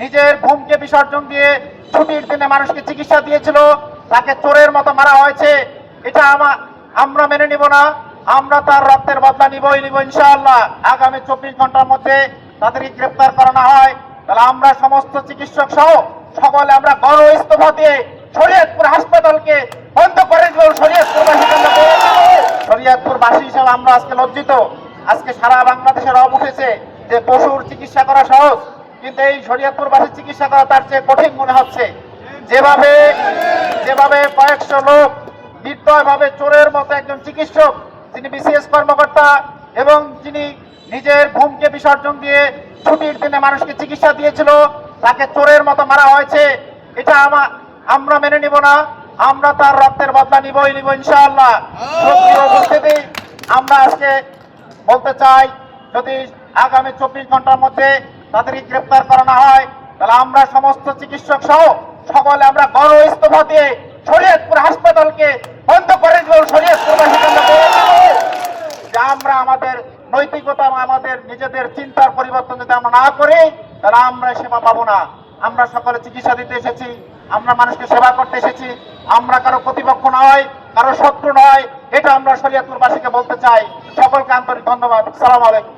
নিজের ঘুমকে বিসর্জন দিয়ে ছুটির দিনে মানুষকে চিকিৎসা দিয়েছিল, তাকে চোরের মতো মারা হয়েছে। এটা আমরা মেনে নিব না। আমরা তার রক্তের বদলা নিবই নিব ইনশাআল্লাহ। আগামী 24 ঘন্টার মধ্যে তাদেরকে গ্রেফতার করানো হয়, তাহলে আমরা সমস্ত চিকিৎসক সহ সকলে আমরা গণ ইস্তফা দিয়ে শরীয়তপুর হাসপাতালকে বন্ধ করে দেব। শরীয়তপুরবাসী হিসেবে আমরা আজকে লজ্জিত। আজকে সারা বাংলাদেশে রব উঠেছে যে পশুর চিকিৎসা করা সহজ, কিন্তু এই শরীয়তপুরবাসীর চিকিৎসা করা তার চেয়ে কঠিন মনে হচ্ছে। যেভাবে যেভাবে কয়েকশো লোক নির্দয়ভাবে চোরের মতো একজন চিকিৎসক, যিনি বিসিএস কর্মকর্তা এবং যিনি নিজের ঘুমকে বিসর্জন দিয়ে ছুটির দিনে মানুষকে চিকিৎসা দিয়েছিল, তাকে চোরের মতো মারা হয়েছে। এটা আমরা মেনে নিব না। আমরা তার রক্তের বদলা নিবই নিব ইনশাআল্লাহ। উপস্থিতি আমরা আজকে বলতে চাই, যদি আগামী 24 ঘন্টার মধ্যে তাদেরকে গ্রেফতার করানো হয়, তাহলে আমরা সমস্ত চিকিৎসক সহ সকলে আমরা গণ ইস্তফা দিয়ে শরীয়তপুর হাসপাতালকে বন্ধ করে দেব। যে আমরা আমাদের নৈতিকতা, আমাদের নিজেদের চিন্তার পরিবর্তন যদি আমরা না করি, তাহলে আমরা সেবা পাবো না। আমরা সকলে চিকিৎসা দিতে এসেছি, আমরা মানুষকে সেবা করতে এসেছি। আমরা কারো প্রতিপক্ষ নয়, কারো শত্রু নয়। এটা আমরা শরীয়তপুরবাসীকে বলতে চাই। সকলকে আন্তরিক ধন্যবাদ। আসসালামু আলাইকুম।